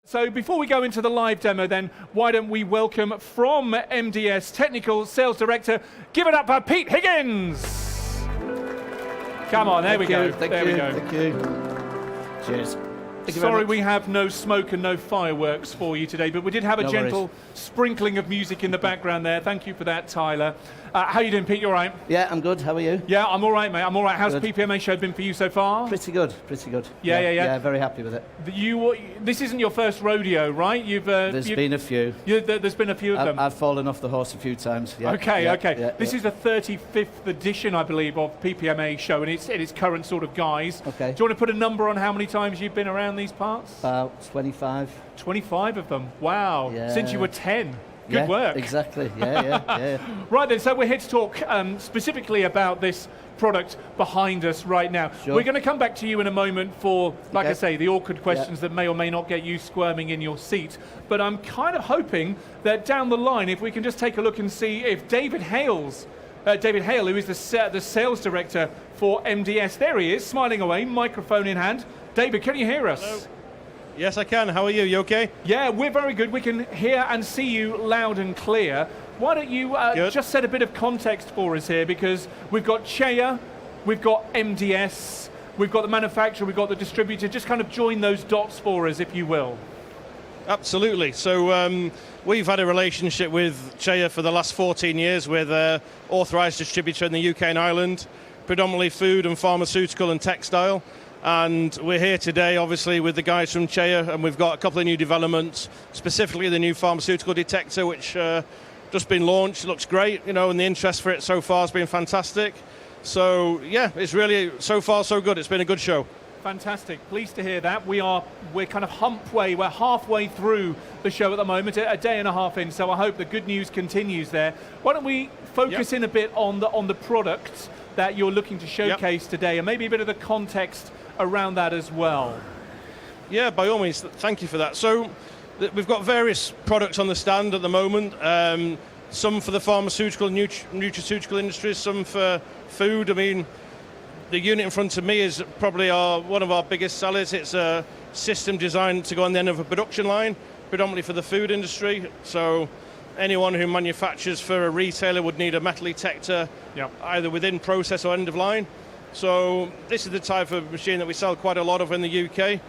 So before we go into the live demo then, why don't we welcome from MDS Technical Sales Director, give it up for Pete Higgins. Come on, there we go. There we go. Thank you. Cheers. Sorry we have no smoke and no fireworks for you today, but we did have a gentle sprinkling of music in the background there. Thank you for that, Tyler. How you doing, Pete? You all right? Yeah, I'm good. How are you? Yeah, I'm all right, mate. I'm all right. How's PPMA show been for you so far? Pretty good, pretty good. Yeah. Yeah, very happy with it. This isn't your first rodeo, right? There's been a few. There's been a few of them. I've fallen off the horse a few times. Yeah. Okay. Yeah, this is the 35th edition, I believe, of PPMA show, and it's in its current sort of guise. Okay. Do you want to put a number on how many times you've been around these parts? About 25. 25 of them. Wow. Yeah. Since you were 10. Good work. Exactly. Yeah. Right then, so we're here to talk specifically about this product behind us right now. Sure. We're going to come back to you in a moment for, like I say, the awkward questions that may or may not get you squirming in your seat. But I'm kind of hoping that down the line, if we can just take a look and see if David Hale, who is the sales director for MDS, there he is, smiling away, microphone in hand. David, can you hear us? Hello. Yes, I can. How are you? You okay? Yeah, we're very good. We can hear and see you loud and clear. Why don't you just set a bit of context for us here, because we've got CEIA, we've got MDS, we've got the manufacturer, we've got the distributor. Just kind of join those dots for us, if you will. Absolutely. So we've had a relationship with CEIA for the last 14 years. We're the authorised distributor in the UK and Ireland, predominantly food and pharmaceutical and textile. And we're here today, obviously, with the guys from CEIA, and we've got a couple of new developments, specifically the new pharmaceutical detector, which just been launched. It looks great, you know, and the interest for it so far has been fantastic. So, yeah, it's really, so far, so good. It's been a good show. Fantastic. Pleased to hear that. We're kind of we're halfway through the show at the moment, a day and a half in, so I hope the good news continues there. Why don't we focus in a bit on the products that you're looking to showcase today, and maybe a bit of the context around that as well. Yeah, by all means, thank you for that. So we've got various products on the stand at the moment, some for the pharmaceutical and nutraceutical industries, some for food. I mean, the unit in front of me is probably one of our biggest sellers. It's a system designed to go on the end of a production line, predominantly for the food industry. So anyone who manufactures for a retailer would need a metal detector, either within process or end of line. So this is the type of machine that we sell quite a lot of in the UK.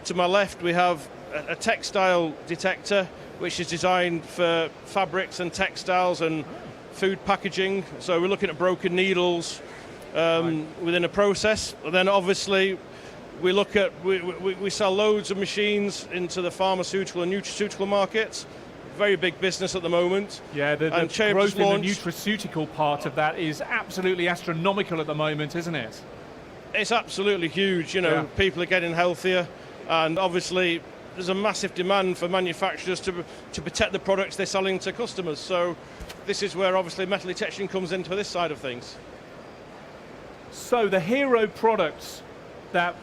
To my left, we have a textile detector, which is designed for fabrics and textiles and food packaging. So we're looking at broken needles within a process. And then obviously we look at, we sell loads of machines into the pharmaceutical and nutraceutical markets. Very big business at the moment. Yeah, the growth in the nutraceutical part of that is absolutely astronomical at the moment, isn't it? It's absolutely huge. You know, people are getting healthier, and obviously there's a massive demand for manufacturers to protect the products they're selling to customers. So this is where obviously metal detection comes into this side of things. So the hero products that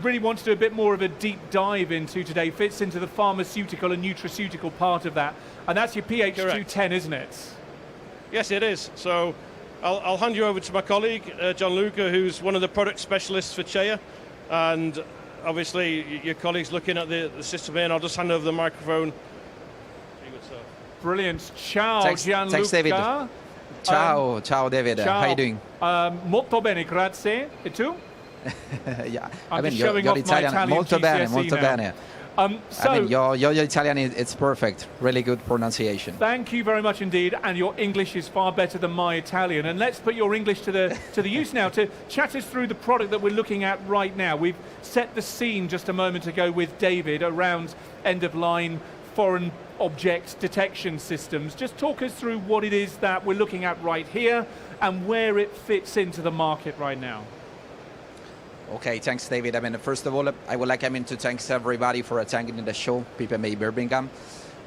really want to do a bit more of a deep dive into today fits into the pharmaceutical and nutraceutical part of that, and that's your PH210, isn't it? Yes, it is. So I'll hand you over to my colleague, Gianluca, who's one of the product specialists for CEIA, and obviously your colleague's looking at the system here, and I'll just hand over the microphone. Brilliant. Ciao, Gianluca. Thanks, David. Ciao, David. Ciao. How are you doing? Molto bene, grazie. E tu? Yeah, I'm I mean, showing your off Italian, my Italian molto bene, GCSE molto now. bene. So, I mean, your Italian, it's perfect. Really good pronunciation. Thank you very much indeed, and your English is far better than my Italian. And let's put your English to the use now to chat us through the product that we're looking at right now. We've set the scene just a moment ago with David around end-of-line foreign object detection systems. Just talk us through what it is that we're looking at right here and where it fits into the market right now. Okay, thanks, David. I mean, first of all, I would like to thank everybody for attending the show, PPMA Birmingham.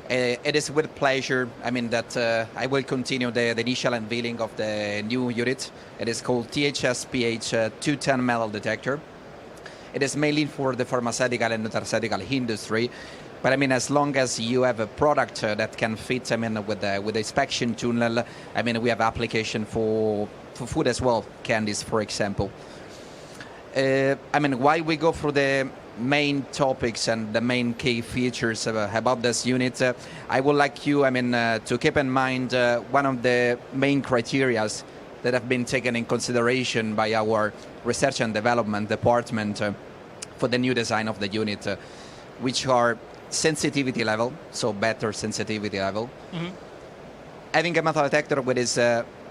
It is with pleasure, that I will continue the initial unveiling of the new unit. It is called THS PH210 metal detector. It is mainly for the pharmaceutical and nutraceutical industry. But as long as you have a product that can fit, with the inspection tunnel, we have application for food as well, candies, for example. Why we go through the main topics and the main key features about this unit, I would like you, to keep in mind one of the main criteria that have been taken in consideration by our research and development department for the new design of the unit, which are sensitivity level, so better sensitivity level. Having a metal detector which is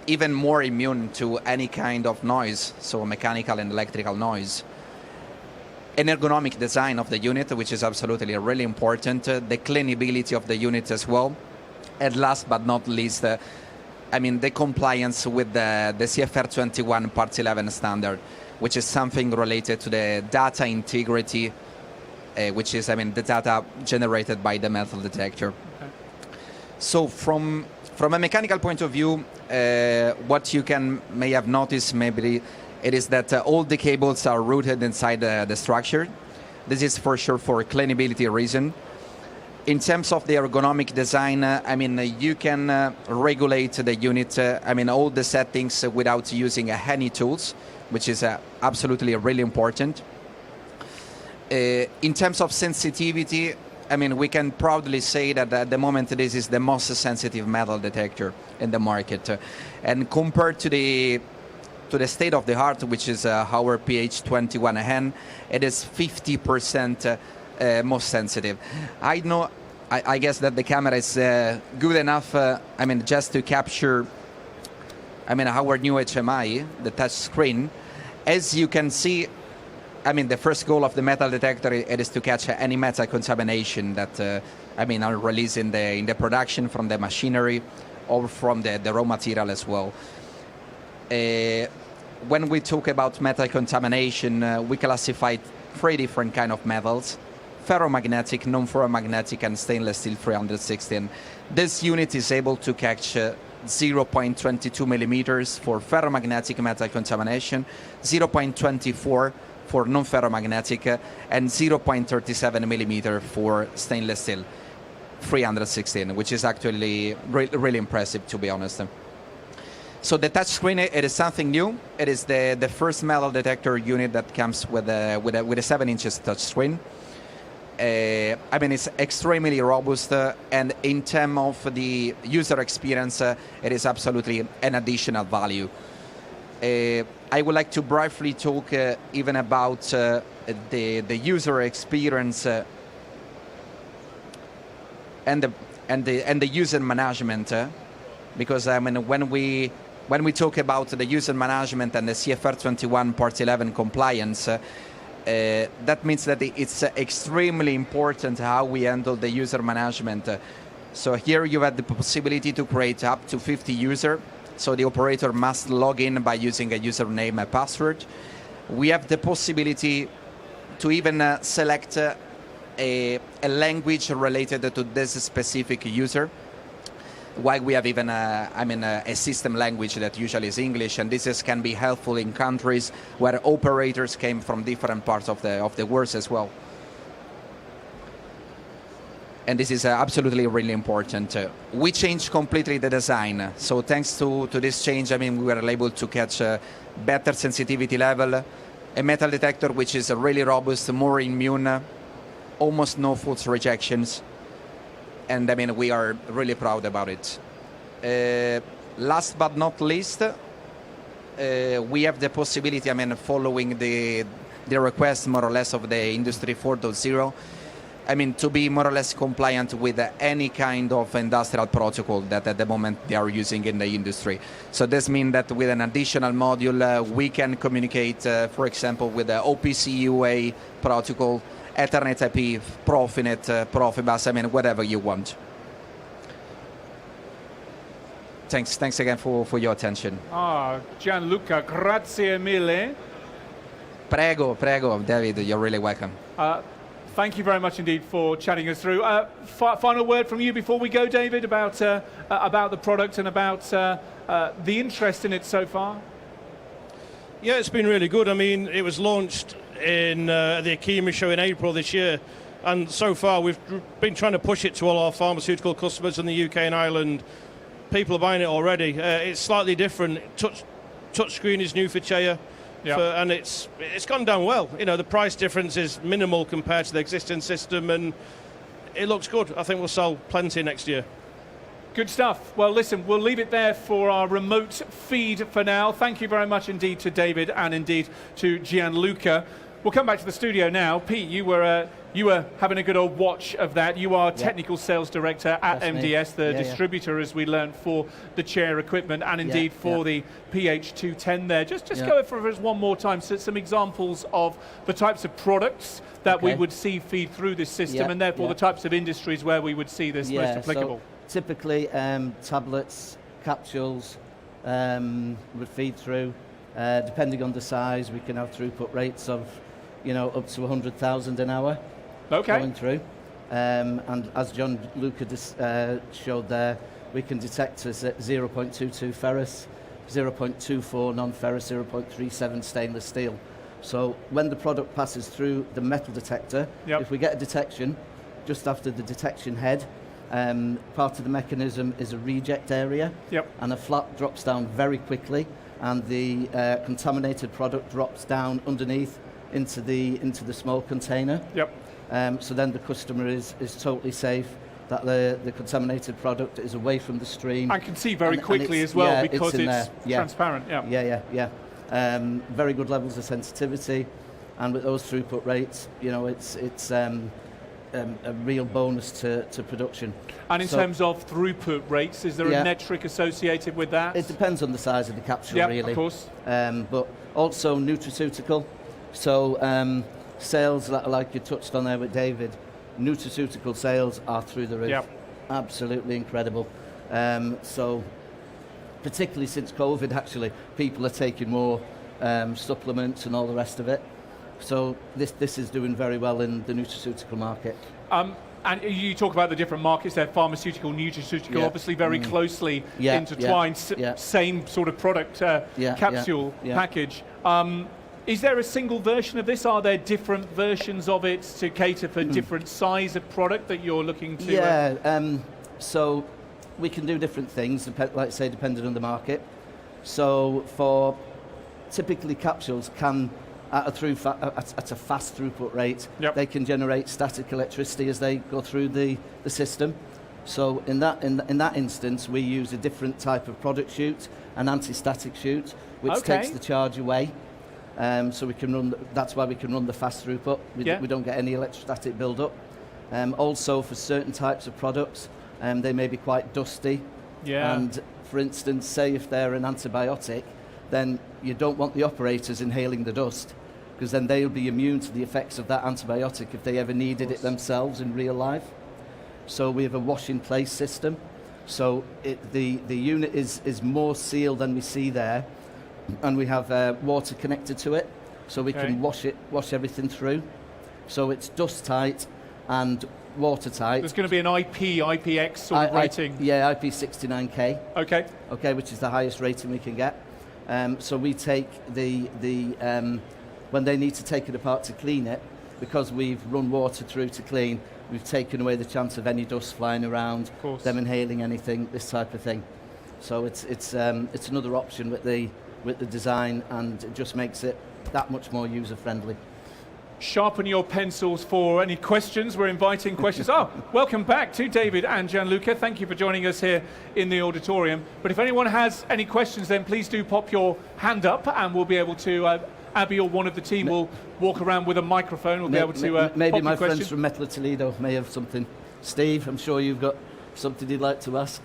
even more immune to any kind of noise, so mechanical and electrical noise. An ergonomic design of the unit, which is absolutely really important. The cleanability of the unit as well. And last but not least, the compliance with the CFR 21 Part 11 standard, which is something related to the data integrity, which is, the data generated by the metal detector. Okay. So from a mechanical point of view, what you may have noticed maybe it is that all the cables are routed inside the structure. This is for sure for cleanability reason. In terms of the ergonomic design, you can regulate the unit, all the settings without using any tools, which is absolutely really important. In terms of sensitivity, we can proudly say that at the moment this is the most sensitive metal detector in the market. And compared to the state of the art, which is our PH210, it is 50% most sensitive. I guess that the camera is good enough, just to capture, our new HMI, the touch screen. As you can see, the first goal of the metal detector it is to catch any metal contamination that, are released in the production from the machinery or from the raw material as well. When we talk about metal contamination, we classify 3 different kind of metals: ferromagnetic, non-ferromagnetic, and stainless steel 316. This unit is able to catch 0.22 millimeters for ferromagnetic metal contamination, 0.24 for non-ferromagnetic, and 0.37 millimeter for stainless steel 316, which is actually really impressive, to be honest. So the touch screen, it is something new. It is the first metal detector unit that comes with a 7-inch touch screen. It's extremely robust, and in terms of the user experience, it is absolutely an additional value. I would like to briefly talk even about the user experience and the user management, because when we talk about the user management and the CFR 21 Part 11 compliance, that means that it's extremely important how we handle the user management. So here you have the possibility to create up to 50 users. So the operator must log in by using a username and password. We have the possibility to even select a language related to this specific user. While we have even a system language that usually is English, and this can be helpful in countries where operators came from different parts of the world as well. And this is absolutely really important. We changed completely the design. So thanks to this change, we were able to catch a better sensitivity level, a metal detector which is really robust, more immune, almost no false rejections. And we are really proud about it. Last but not least, we have the possibility, following the request more or less of the Industry 4.0, to be more or less compliant with any kind of industrial protocol that at the moment they are using in the industry. So this means that with an additional module, we can communicate, for example, with the OPC UA protocol, Ethernet IP, Profinet, Profibus, whatever you want. Thanks again for your attention. Gianluca, grazie mille. Prego, David, you're really welcome. Thank you very much indeed for chatting us through. Final word from you before we go, David, about the product and about the interest in it so far. Yeah, it's been really good. It was launched in the ACHEMA show in April this year, and so far we've been trying to push it to all our pharmaceutical customers in the UK and Ireland. People are buying it already. It's slightly different. Touch screen is new for CEIA. Yep. and it's gone down well. You know, the price difference is minimal compared to the existing system, and it looks good. I think we'll sell plenty next year. Good stuff. Well, listen, we'll leave it there for our remote feed for now. Thank you very much indeed to David and indeed to Gianluca. We'll come back to the studio now. Pete, you were having a good old watch of that. You are Technical Sales Director at That's MDS, me. the Yeah, distributor, as we learned, for the chair equipment and indeed for the PH210 there. Just go over us one more time, so some examples of the types of products that we would see feed through this system and therefore the types of industries where we would see this most applicable. So typically tablets, capsules would feed through. Depending on the size, we can have throughput rates of, up to 100,000 an hour going through. And as John Luca showed there, we can detect as at 0.22 ferrous, 0.24 non-ferrous, 0.37 stainless steel. So when the product passes through the metal detector, if we get a detection just after the detection head, part of the mechanism is a reject area, and a flap drops down very quickly, and the contaminated product drops down underneath into the small container. So then the customer is totally safe that the contaminated product is away from the stream. I can see very quickly as well because it's there. transparent. Very good levels of sensitivity, and with those throughput rates, it's a real bonus to production. And in terms of throughput rates, is there a metric associated with that? It depends on the size of the capsule, really. Of course. But also nutraceutical. So sales, like you touched on there with David, nutraceutical sales are through the roof. Absolutely incredible. So particularly since COVID, actually, people are taking more supplements and all the rest of it. So this is doing very well in the nutraceutical market. And you talk about the different markets there, pharmaceutical, nutraceutical, obviously very closely intertwined, same sort of product capsule package. Is there a single version of this? Are there different versions of it to cater for different size of product that you're looking to? So we can do different things, like I say, depending on the market. So for typically capsules can, at a fast throughput rate, they can generate static electricity as they go through the system. So in that instance, we use a different type of product chute, an anti-static chute, which takes the charge away. So we can run. That's why we can run the fast throughput. We don't get any electrostatic build-up. Also, for certain types of products, they may be quite dusty. And for instance, say if they're an antibiotic, then you don't want the operators inhaling the dust, because then they'll be immune to the effects of that antibiotic if they ever needed it themselves in real life. So we have a wash-in-place system. So the unit is more sealed than we see there, and we have water connected to it, so we can wash everything through. So it's dust tight and watertight. There's going to be an IPX sort of rating. IP69K. Okay, which is the highest rating we can get. So we take the when they need to take it apart to clean it, because we've run water through to clean, we've taken away the chance of any dust flying around, them inhaling anything, this type of thing. So it's another option with the design, and it just makes it that much more user friendly. Sharpen your pencils for any questions. We're inviting questions. Welcome back to David and Gianluca. Thank you for joining us here in the auditorium. But if anyone has any questions, then please do pop your hand up, and we'll be able to, Abby or one of the team will walk around with a microphone. We'll be able to maybe my friends from Metal Toledo may have something. Steve, I'm sure you've got something you'd like to ask.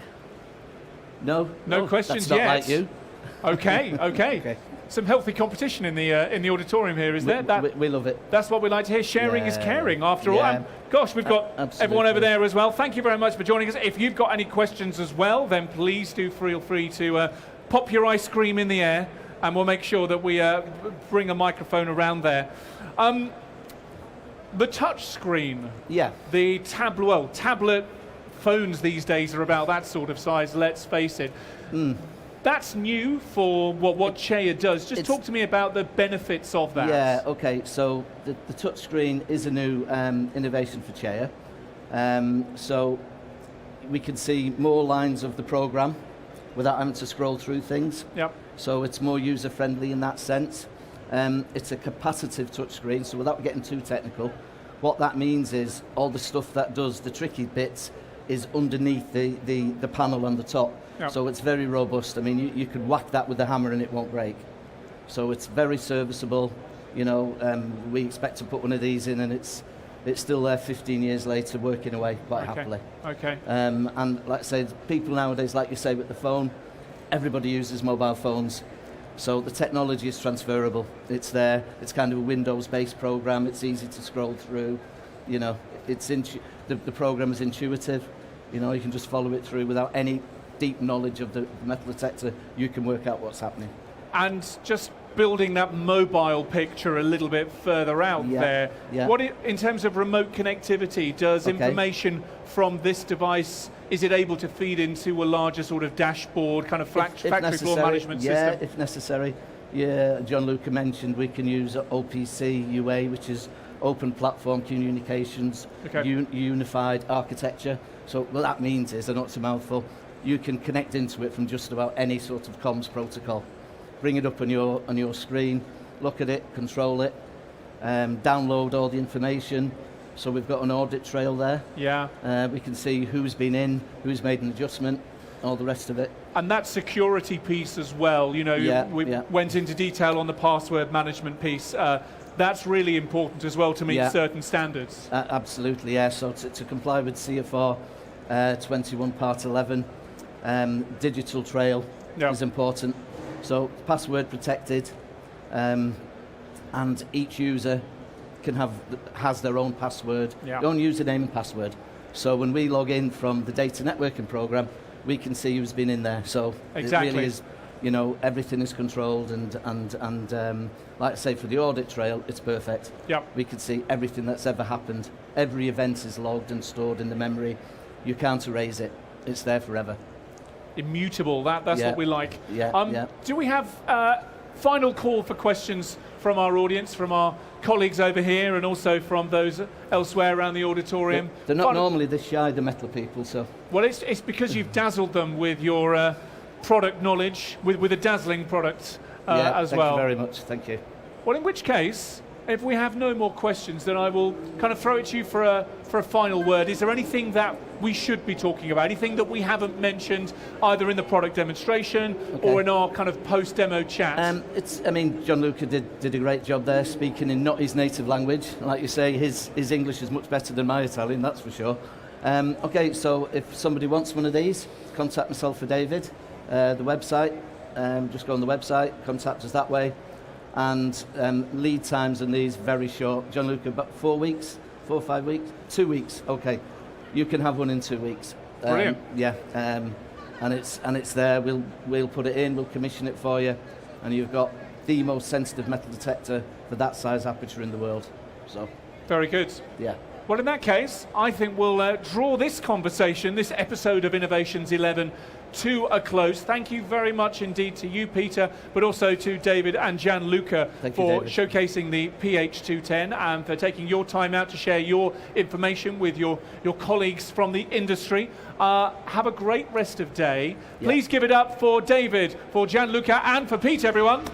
No questions that's not yet. like you. Okay. Some healthy competition in the auditorium here, is there? We love it. That's what we like to hear. Sharing is caring, after all. And gosh, we've got everyone over there as well. Thank you very much for joining us. If you've got any questions as well, then please do feel free to pop your ice cream in the air, and we'll make sure that we bring a microphone around there. The touch screen. The tablet phones these days are about that sort of size, let's face it. That's new for what CEIA does. Just talk to me about the benefits of that. So the touchscreen is a new innovation for CEIA. So we can see more lines of the program without having to scroll through things. So it's more user-friendly in that sense. It's a capacitive touchscreen, so without getting too technical, what that means is all the stuff that does the tricky bits is underneath the panel on the top. Yep. So it's very robust. I mean, you could whack that with a hammer and it won't break. So it's very serviceable. You know, we expect to put one of these in and it's still there 15 years later working away quite happily. Okay. And like I say, people nowadays, like you say with the phone, everybody uses mobile phones. So the technology is transferable. It's there. It's kind of a Windows-based program. It's easy to scroll through. You know, the program is intuitive. You know, you can just follow it through without any deep knowledge of the metal detector. You can work out what's happening. And just building that mobile picture a little bit further out there. Yeah. In terms of remote connectivity, does information from this device, is it able to feed into a larger sort of dashboard, kind of factory floor management system? Yeah, if necessary. Yeah, John Luca mentioned we can use OPC UA, which is Open Platform Communications, Unified Architecture. So what that means is, I know it's a mouthful, you can connect into it from just about any sort of comms protocol. Bring it up on your screen, look at it, control it, download all the information. So we've got an audit trail there. Yeah. We can see who's been in, who's made an adjustment, all the rest of it. And that security piece as well, you know, we went into detail on the password management piece. That's really important as well to meet certain standards. Absolutely, yeah. So to comply with CFR 21 Part 11, digital trail is important. So password protected, and each user has their own password, their own username and password. So when we log in from the data networking program, we can see who's been in there. So it really is, you know, everything is controlled, and like I say, for the audit trail, it's perfect. We can see everything that's ever happened. Every event is logged and stored in the memory. You can't erase it. It's there forever. Immutable. That's what we like. Do we have final call for questions from our audience, from our colleagues over here, and also from those elsewhere around the auditorium? They're not normally this shy, the metal people. So well, it's because you've dazzled them with your product knowledge, with a dazzling product as well. Thank you very much. Thank you. Well, in which case, if we have no more questions, then I will kind of throw it to you for a final word. Is there anything that we should be talking about? Anything that we haven't mentioned, either in the product demonstration or in our kind of post-demo chat? I mean, John Luca did a great job there, speaking in not his native language. Like you say, his English is much better than my Italian, that's for sure. Okay, so if somebody wants one of these, contact myself or David. The website, just go on the website, contact us that way. And lead times on these very short. John Luca, about 4 weeks, 4 or 5 weeks, 2 weeks. Okay, you can have one in 2 weeks. Brilliant. And it's there. We'll put it in. We'll commission it for you, and you've got the most sensitive metal detector for that size aperture in the world. So very good. Yeah. Well, in that case, I think we'll draw this conversation, this episode of Innovations 11, to a close. Thank you very much indeed to you, Peter, but also to David and Gianluca for showcasing the PH210 and for taking your time out to share your information with your colleagues from the industry. Have a great rest of day. Please give it up for David, for Gianluca, and for Pete, everyone.